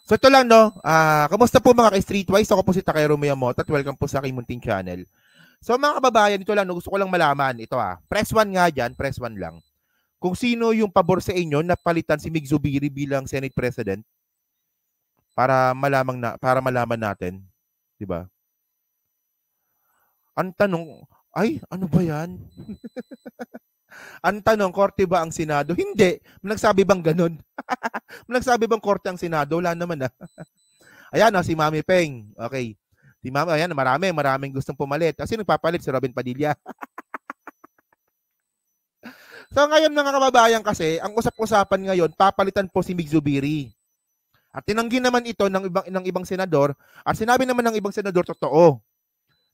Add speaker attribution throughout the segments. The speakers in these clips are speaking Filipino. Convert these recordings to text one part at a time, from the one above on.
Speaker 1: So ito lang, no? Kamusta po mga ka-Streetwise? Ako po si Takero Miyamoto at welcome po sa aking munting channel. So mga kababayan, ito lang, no? Gusto ko lang malaman. Ito press 1 nga dyan, press 1 lang. Kung sino yung pabor sa inyo na palitan si Mig Zubiri bilang Senate President para malaman natin, 'di ba? Ang tanong, ay, ano ba 'yan? Ang tanong, korte ba ang Senado? Hindi. Nagsabi bang ganun? Nagsabi bang korte ang Senado? Wala naman Ayan, si Mami Peng. Okay. Si Mami, ayan, maraming gustong pumalit. Kasi nagpapalit si Robin Padilla. So ngayon mga kababayan kasi, ang usap-usapan ngayon, papalitan po si Mig Zubiri. At tinanggi naman ito ng ibang senador, at sinabi naman ng ibang senador totoo,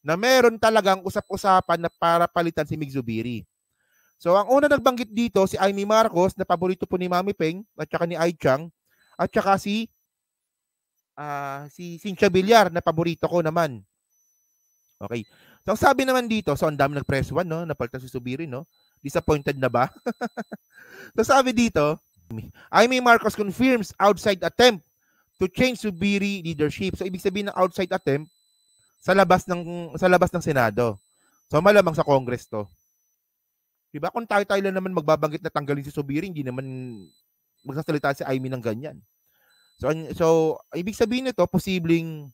Speaker 1: na meron talagang usap-usapan na para palitan si Mig Zubiri. So ang una nagbanggit dito, si Amy Marcos, na paborito po ni Mami Peng, at saka ni Ai Chang, at saka si Cynthia Villar, na paborito ko naman. Okay. So sabi naman dito, so ang dami nag-press 1, no? Napalitan si Zubiri, no? Disappointed na ba? So sabi dito, Amy Marcos confirms outside attempt to change Zubiri leadership. So ibig sabihin ng outside attempt sa labas ng Senado. So malamang sa Congress to. Diba? Kung tayo lang naman magbabanggit na tanggalin si Zubiri, hindi naman magsasalita si Amy ng ganyan. So ibig sabihin nito, posibleng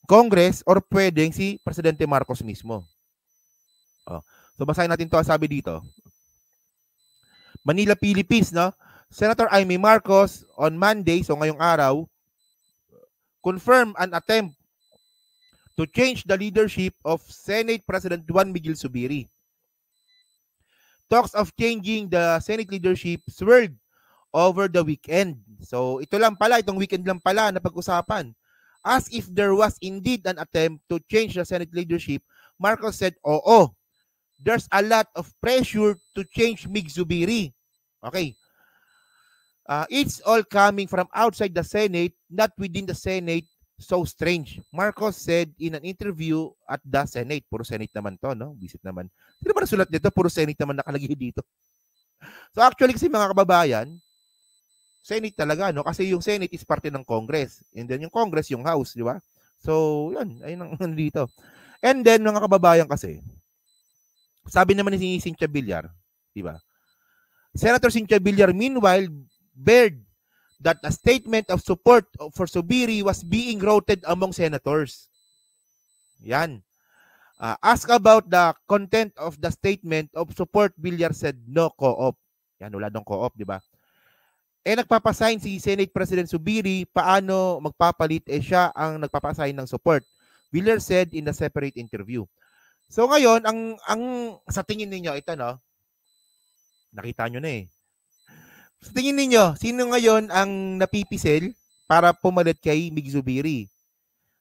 Speaker 1: Congress or pwedeng si Presidente Marcos mismo. So basahin natin to, sabi dito. Manila, Philippines, no? Senator Amy Marcos on Monday, so ngayong araw, confirmed an attempt to change the leadership of Senate President Juan Miguel Zubiri. Talks of changing the Senate leadership swirled over the weekend. So ito lang pala, itong weekend lang pala na pag-usapan. As if there was indeed an attempt to change the Senate leadership, Marcos said, oo, there's a lot of pressure to change Mig Zubiri. Okay. It's all coming from outside the Senate, not within the Senate. So strange. Marcos said in an interview at the Senate. Puro Senate naman to, no? Visit naman. Sino ba nasulat nito? Puro Senate naman nakalagay dito. So actually kasi mga kababayan, Senate talaga, no? Kasi yung Senate is parte ng Congress. And then yung Congress, yung House, di ba? So, yun. Ayun ang dito. And then, mga kababayan kasi, sabi naman ni Cynthia Villar, di ba? Senator Cynthia Villar, meanwhile, bared that a statement of support for Zubiri was being routed among senators. Yan. Ask about the content of the statement of support, Villar said no co-op. Yan, wala dong co-op, di ba? Nagpapasign si Senate President Zubiri, paano magpapalit? Siya ang nagpapasign ng support. Villar said in a separate interview. So ngayon, ang sa tingin ninyo, ito, no? Nakita nyo na Sa tingin ninyo, sino ngayon ang napipisil para pumalit kay Mig Zubiri?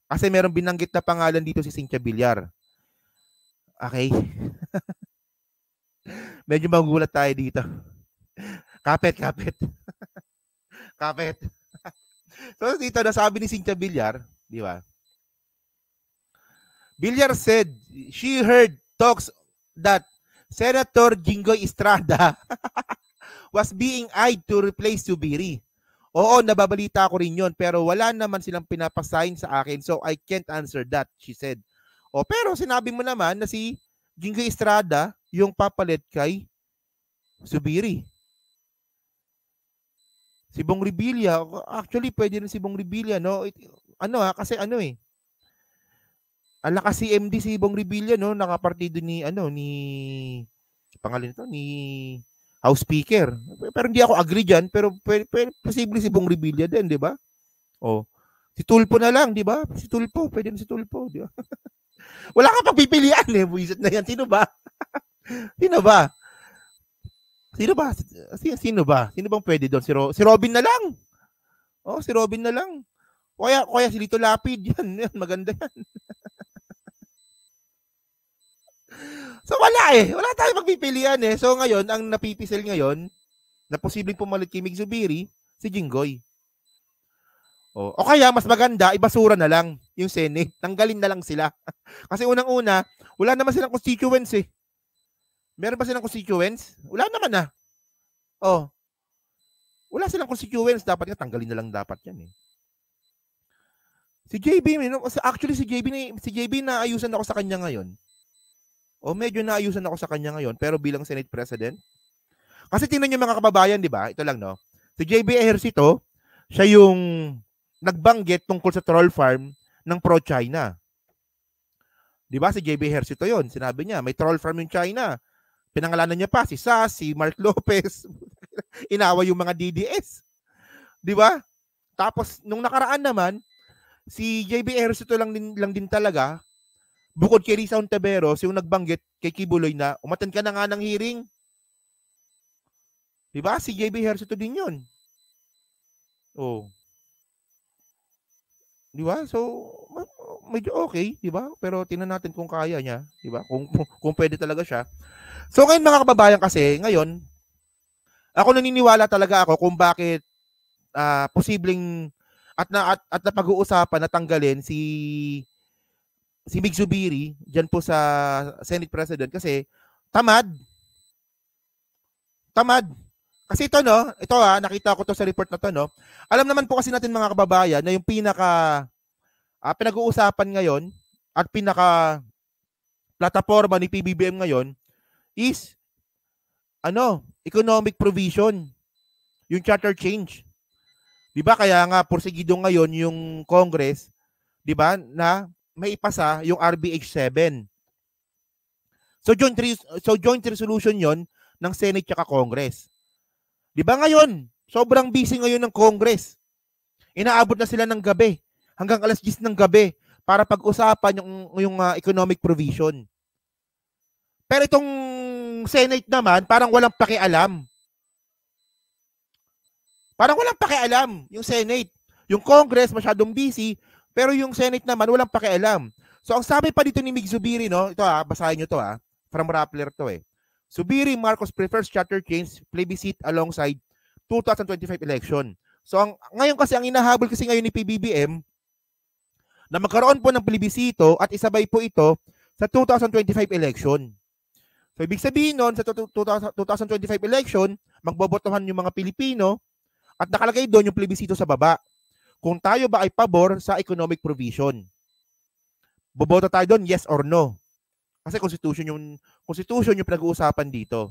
Speaker 1: Kasi merong binanggit na pangalan dito si Cynthia Villar. Okay? Medyo magugulat tayo dito. Kapit. Kapit. So dito nasabi ni Cynthia Villar, di ba? Villar said she heard talks that Senator Jinggoy Estrada was being eyed to replace Zubiri. Oo, nababalita ko rin yun, pero wala naman silang pinapasign sa akin, so I can't answer that, she said. Pero sinabi mo naman na si Jinggoy Estrada yung papalit kay Zubiri. Si Bong Revilla, actually pwede rin si Bong Revilla, no? Kasi alakas si MD si Bong Revilla, no? Nakapartido ni pangalan nito, ni House Speaker. Pero hindi ako agree dyan, pero posible si Bong Revilla din, di ba? Si Tulfo na lang, di ba? Si Tulfo, pwede na si Tulfo, di ba? Wala ka pagpipilian buwisit na yan. Sino ba? Sino ba? Sino bang pwede doon? Si Robin na lang. Si Robin na lang. Kaya si Lito Lapid, yan maganda yan. So wala Wala tayong magpipilian So ngayon, ang napipisil ngayon, na posibleng pumalit kay Mig Zubiri, si Jinggoy. O kaya, mas maganda, ibasura na lang yung Senate. Tanggalin na lang sila. Kasi unang-una, wala naman silang constituents Meron ba silang constituents? Wala naman Wala silang constituents, dapat nga tanggalin na lang dapat yan eh. Si JB, actually si JB naayusan ako sa kanya ngayon. O medyo naayusan ako sa kanya ngayon, pero bilang Senate President. Kasi tingnan niyo mga kababayan, di ba? Ito lang, no? Si JB Ejercito, siya yung nagbanggit tungkol sa troll farm ng pro-China. Di ba? Si JB Ejercito yon, sinabi niya, may troll farm yung China. Pinangalanan niya pa si Sas, si Mark Lopez. Inaway yung mga DDS. Di ba? Tapos, nung nakaraan naman, si JB Ejercito lang din talaga, bukod kay Risa Ontiveros, yung nagbanggit kay Kibuloy na umatan ka na nga ng hearing. Diba? Si JB Ejercito din yun. Oh. Diba? So, medyo okay, diba? Pero tingnan natin kung kaya niya, diba? Kung pwede talaga siya. So, ngayon mga kababayan kasi, ngayon, ako naniniwala talaga ako kung bakit posibleng at napag-uusapan na tanggalin si Mig Zubiri diyan po sa Senate President kasi tamad. Kasi ito nakita ko to sa report na to, no. Alam naman po kasi natin mga kababayan na yung pinaka pinag-uusapan ngayon at pinaka plataforma ni PBBM ngayon is economic provision, yung charter change. 'Di ba kaya nga porsigido ngayon yung Congress, 'di ba, na may ipasa yung RBH 7. So joint resolution 'yon ng Senate at Congress. 'Di ba ngayon, sobrang busy ngayon ng Congress. Inaabot na sila ng gabi, hanggang alas 10 ng gabi para pag-usapan yung economic provision. Pero itong Senate naman, parang walang pakialam. Yung Senate. Yung Congress masyadong busy, pero yung Senate naman walang pakialam. So ang sabi pa dito ni Mig Zubiri, no, ito basahin nyo to from Rappler to eh. Zubiri, Marcos prefers charter change plebiscite alongside 2025 election. So ngayon kasi ang inahabol kasi ngayon ni PBBM na magkaroon po ng plebisito at isabay po ito sa 2025 election. So ibig sabihin nun, sa 2025 election, magbobotohan yung mga Pilipino at nakalagay doon yung plebisito sa baba. Kung tayo ba ay pabor sa economic provision. Boboto tayo doon, yes or no. Kasi constitution yung pinag-uusapan dito.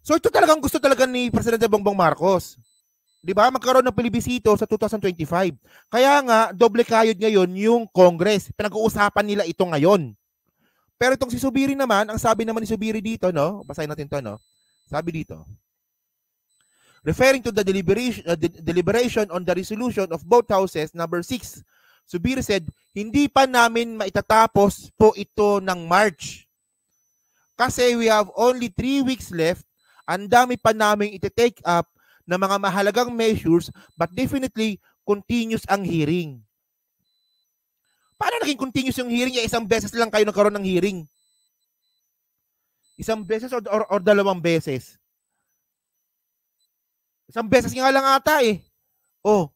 Speaker 1: So ito talagang gusto talaga ni Presidente Bongbong Marcos. 'Di ba? Magkaroon ng plebisito sa 2025. Kaya nga doble kayod ngayon yung Congress. Pinag-uusapan nila ito ngayon. Pero itong si Zubiri naman, ang sabi naman ni Zubiri dito, no? Basahin natin 'to, no? Sabi dito, referring to the deliberation on the resolution of both houses, number 6, Zubiri said, hindi pa namin maitatapos po ito ng March. Kasi we have only 3 weeks left. Ang dami pa namin iti-take up na mga mahalagang measures, but definitely continuous ang hearing. Paano naging continuous yung hearing? Isang beses lang kayo nagkaroon ng hearing. Isang beses or dalawang beses? Isang beses nga lang ata eh. Oh,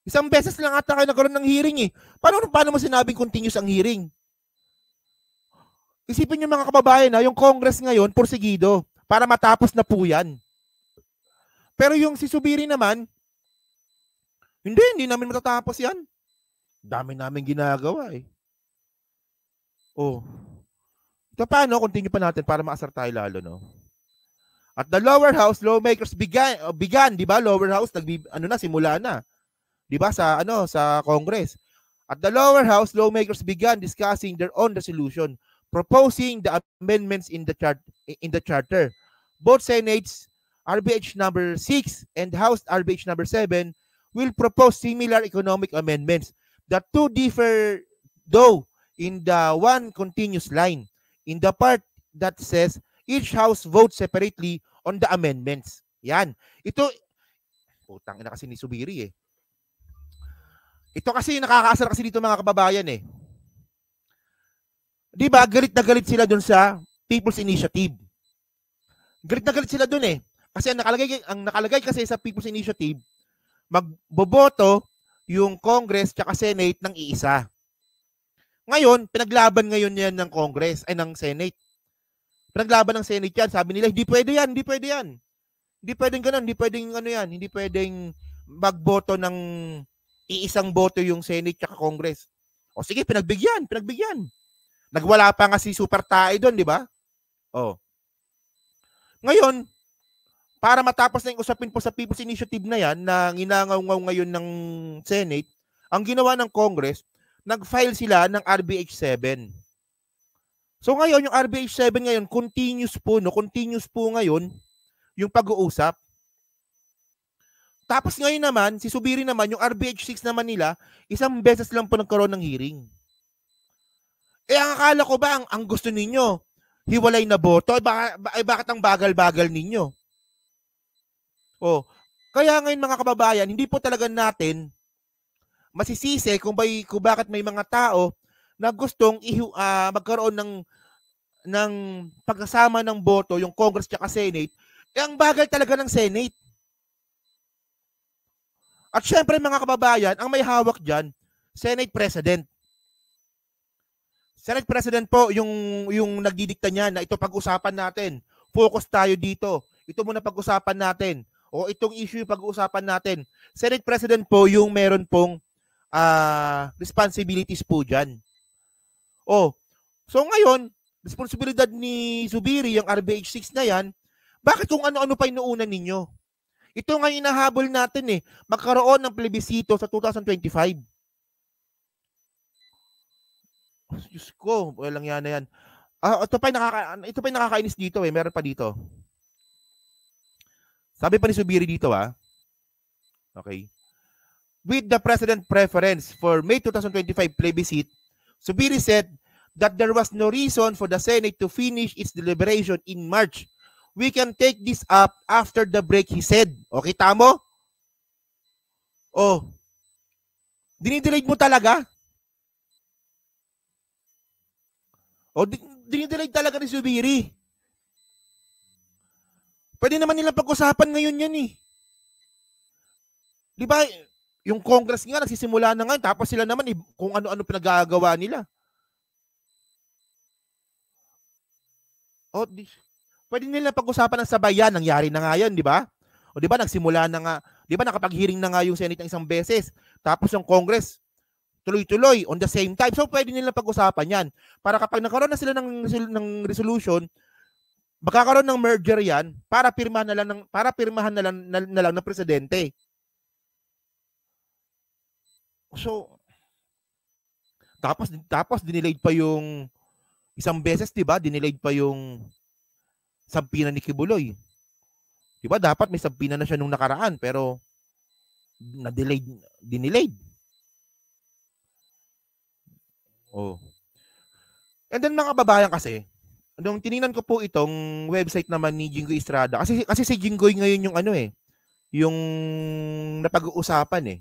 Speaker 1: isang beses lang ata kayo nagkaroon ng hearing eh. Paano mo sinabing continuous ang hearing? Isipin niyo mga kababayan na yung Congress ngayon, porsigido, para matapos na po yan. Pero yung si Zubiri naman, hindi namin matatapos yan. Dami namin ginagawa eh. Oh. Ito paano, continue pa natin para maasar tayo lalo, no? At the lower house, lawmakers began, di ba? Lower house, simula na. Di ba? Sa Congress. At the lower house, lawmakers began discussing their own resolution, proposing the amendments in the charter. Both Senates, RBH number 6 and House RBH number 7, will propose similar economic amendments. The two differ, though, in the one continuous line, in the part that says each house votes separately on the amendments. Yan. Ito, putang ina kasi ni Zubiri eh. Ito kasi nakakaasar kasi dito mga kababayan eh. Di ba, galit na galit sila dun sa People's Initiative. Galit na galit sila dun eh. Kasi ang nakalagay kasi sa People's Initiative, magboboto yung Congress tsaka Senate ng iisa. Ngayon, pinaglaban ngayon yan ng Congress, ay ng Senate. Pinaglaban ng Senate yan. Sabi nila, hindi pwede yan. Hindi pwedeng ganun, hindi pwedeng ano yan, hindi pwedeng magboto ng iisang boto yung Senate at Congress. O sige, pinagbigyan. Nagwala pa nga si Super Tae doon, di ba? O. Ngayon, para matapos na yung usapin po sa People's Initiative na yan, na ginangaw ngayon ng Senate, ang ginawa ng Congress, nag-file sila ng RBH 7. So ngayon, yung RBH 7 ngayon, continuous po ngayon yung pag-uusap. Tapos ngayon naman, si Zubiri naman, yung RBH 6 naman nila, isang beses lang po nagkaroon ng hearing. Ang akala ko ba, ang gusto ninyo, hiwalay na boto? Bakit ang bagal-bagal ninyo? Kaya ngayon mga kababayan, hindi po talaga natin masisisi kung bakit may mga tao na gustong magkaroon ng pagkasama ng boto, yung Congress at Senate, ang bagal talaga ng Senate. At syempre mga kababayan, ang may hawak dyan, Senate President. Senate President po yung nagdidikta niya na ito pag-usapan natin. Focus tayo dito. Ito muna pag-usapan natin. O itong issue yung pag-usapan natin. Senate President po yung meron pong responsibilities po dyan. So ngayon, responsibilidad ni Zubiri, yung RBH 6 na yan, bakit kung ano-ano pa inuunan ninyo? Ito nga yung nahabol natin magkaroon ng plebisito sa 2025. Diyos ko, walang yan na yan. Ito pa yung nakakainis dito meron pa dito. Sabi pa ni Zubiri dito okay. With the President preference for May 2025 plebiscite, Zubiri said that there was no reason for the Senate to finish its deliberation in March. We can take this up after the break, he said. Okay, tamo? Dinidelay mo talaga? Dinidelay talaga ni Zubiri. Pwede naman nilang pag-usapan ngayon yan Di ba? Yung Congress nga nagsisimula na ngayon, tapos sila naman kung ano-ano pinagagawa nila. Pwede nila pag-usapan ng sabayan, nangyari na nga yan, di ba? Di ba nagsimula na nga, di ba nakapag-hearing na nga yung Senate ng isang beses, tapos yung Congress, tuloy-tuloy, on the same time. So pwede nila pag-usapan yan. Para kapag nakaroon na sila ng resolution, magkakaroon ng merger yan para pirmahan na lang ng presidente. So, tapos dinilayed pa yung isang beses, di ba? Dinilayed pa yung sampina ni Kibuloy. Di ba? Dapat may sampina na siya nung nakaraan, pero dinilayed. And then mga babayan kasi, nung tiningnan ko po itong website naman ni Jinggoy Estrada, kasi si Jinggoy ngayon yung yung napag-uusapan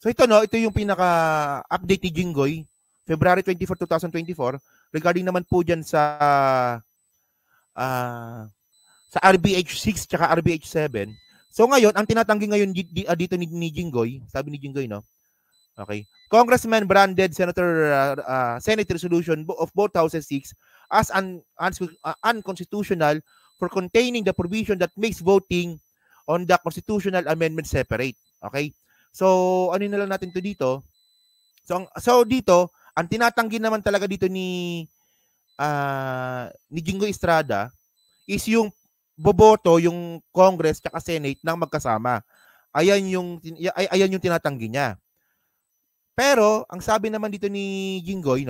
Speaker 1: So ito yung pinaka-update ni Jinggoy, February 24, 2024, regarding naman po dyan sa RBH 6 tsaka RBH 7. So ngayon, ang tinatanggi ngayon dito ni Jinggoy, sabi ni Jinggoy, okay, Congressman branded Senate Resolution of both Houses 6 as unconstitutional for containing the provision that makes voting on the constitutional amendment separate. Okay? So, ano na lang natin to dito? So dito, ang tinatanggi naman talaga dito ni Jinggoy Estrada is yung boboto yung Congress at Senate nang magkasama. Ayan yung tinatanggi niya. Pero, ang sabi naman dito ni Jinggoy,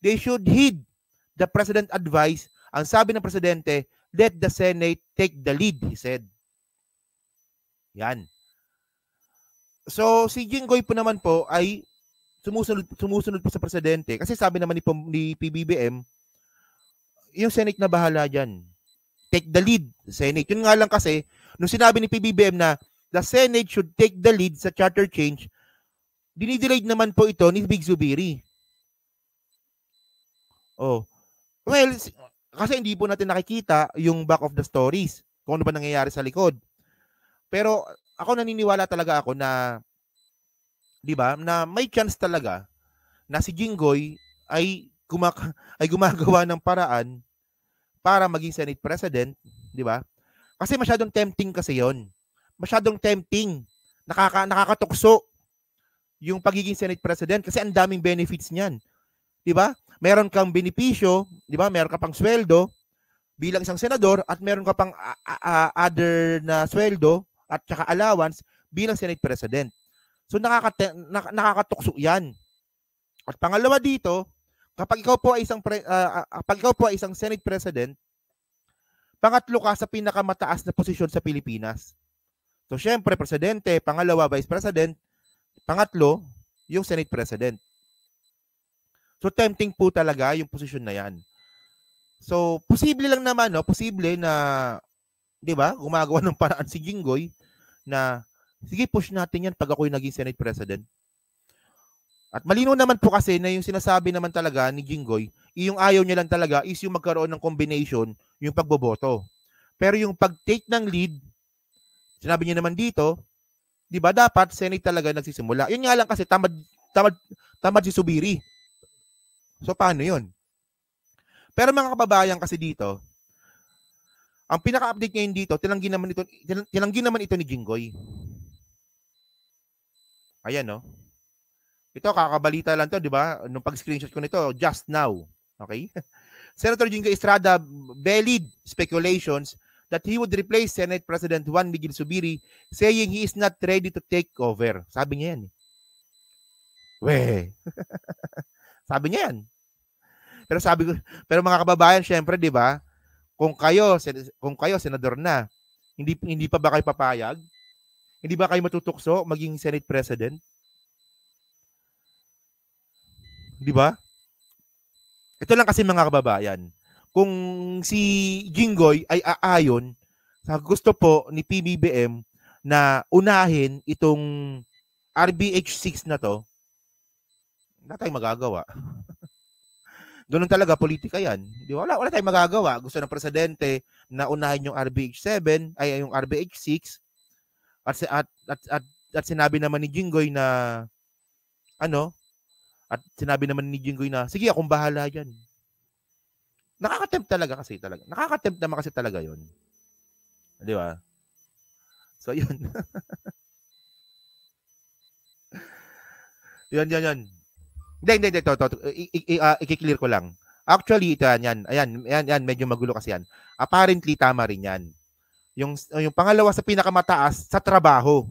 Speaker 1: they should heed the President advice. Ang sabi ng Presidente, let the Senate take the lead, he said. Yan. So, si Jinggoy po naman po ay sumusunod po sa Presidente. Kasi sabi naman ni PBBM, yung Senate na bahala dyan. Take the lead, Senate. Yun nga lang kasi, nung sinabi ni PBBM na the Senate should take the lead sa charter change, dinidelayed naman po ito ni Big Zubiri. Well, kasi hindi po natin nakikita yung back of the stories, kung ano ba nangyayari sa likod. Pero ako naniniwala talaga ako na, di ba, na may chance talaga na si Jinggoy ay gumagawa ng paraan para maging Senate President, di ba? Kasi masyadong tempting kasi yon. Masyadong tempting. Nakakatukso yung pagiging Senate President kasi ang daming benefits niyan. 'Di ba? Meron kang benepisyo, 'di ba? Meron ka pang sweldo bilang isang senador at meron ka pang other na sweldo at saka allowance bilang Senate President. So nakakatukso 'yan. At pangalawa dito, kapag ikaw po ay isang Senate President, pangatlo ka sa pinakamataas na posisyon sa Pilipinas. So syempre, presidente, pangalawa, vice president, pangatlo, yung Senate President. So tempting po talaga yung posisyon na yan. So posible lang naman, no? Posible na, di ba, gumagawa ng paraan si Jinggoy na, sige, push natin yan pag ako'y naging Senate President. At malinaw naman po kasi na yung sinasabi naman talaga ni Jinggoy, yung ayaw niya lang talaga is yung magkaroon ng combination, yung pagboboto. Pero yung pag-take ng lead, sinabi niya naman dito, di ba dapat Senate talaga nagsisimula. Yun nga lang kasi tamad si Zubiri. So paano yun? Pero mga kababayan kasi dito, ang pinaka-update ngayon dito, tinanggi naman ito ni Jinggoy. Ayan, no? Ito, kakabalita lang to, di ba? Nung pag-screenshot ko nito, just now. Okay? Senator Jinggoy Estrada bellied speculations that he would replace Senate President Juan Miguel Zubiri, saying he is not ready to take over. Sabi niya yan. Sabi niya yan. Pero mga kababayan, syempre, di ba? Kung kayo senador na, hindi pa ba kayo papayag? Hindi ba kayo matutukso maging Senate President? Di ba? Ito lang kasi mga kababayan. Kung si Jinggoy ay aayon sa gusto po ni PBBM na unahin itong RBH6 na to, wala tayong magagawa. Ganun talaga, politika yan. Di ba? Wala tayong magagawa. Gusto ng presidente na unahin yung RBH7, ay yung RBH6, at sinabi naman ni Jinggoy na sinabi naman ni Jinggoy na, sige, akong bahala dyan. Nakaka-tempt talaga. Nakaka-tempt naman kasi talaga yun. Di ba? So, yun. Yan. Hindi. I-clear ko lang. Actually, ito yan. Ayan, medyo magulo kasi yan. Apparently, tama rin yan. Yung pangalawa sa pinakamataas sa trabaho.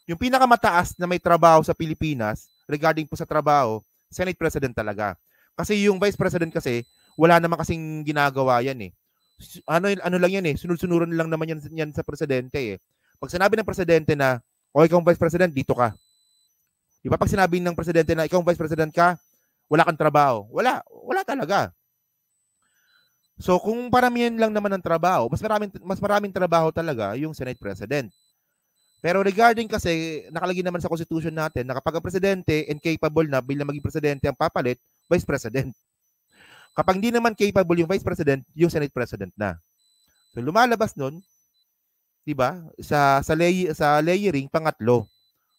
Speaker 1: Yung pinakamataas na may trabaho sa Pilipinas, regarding po sa trabaho, Senate President talaga. Kasi yung Vice President kasi, wala naman kasing ginagawa yan eh. Ano lang yan eh, sunod-sunuran lang naman yan sa Presidente eh. Pag sinabi ng Presidente na, ikaw ang Vice President, dito ka. Di ba pag sinabi ng Presidente na ikaw ang Vice President ka, wala kang trabaho. Wala talaga. So kung paramihan lang naman ng trabaho, mas maraming trabaho talaga yung Senate President. Pero regarding kasi, nakalagay naman sa Constitution natin na kapag ang presidente incapable na bilang maging presidente ang papalit, Vice President. Kapag hindi naman capable yung Vice President, yung Senate President na. So lumalabas nun, di ba, sa layering, pangatlo,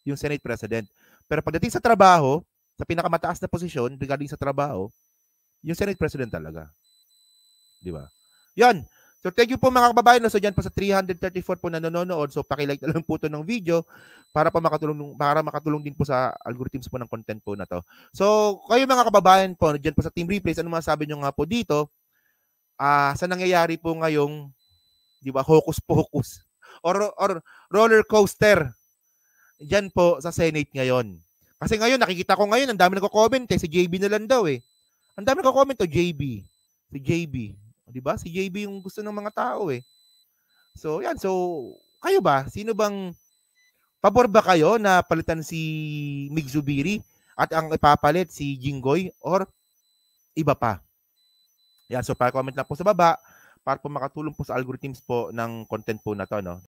Speaker 1: yung Senate President. Pero pagdating sa trabaho, sa pinakamataas na posisyon regarding sa trabaho, yung Senate President talaga. Di ba? Yan. So thank you po mga kababayan. So dyan po sa 334 po na nanonood. So pakilike na lang po ito ng video para makatulong din po sa algorithms po ng content po na to. So kayo mga kababayan po, dyan po sa Team Replays, ano masasabi nyo nga po dito sa nangyayari po ngayong, di ba, hocus pocus or roller coaster dyan po sa Senate ngayon. Kasi ngayon, nakikita ko ngayon, ang dami nagko-comment si JB na lang daw eh. Ang dami nagko-comment JB. Si JB. Di ba? Si JB yung gusto ng mga tao eh. So, yan. So, kayo ba? Sino bang pabor ba kayo na palitan si Mig Zubiri at ang ipapalit si Jinggoy or iba pa? Yan. So, pa-comment lang po sa baba para po makatulong po sa algorithms po ng content po na to, no?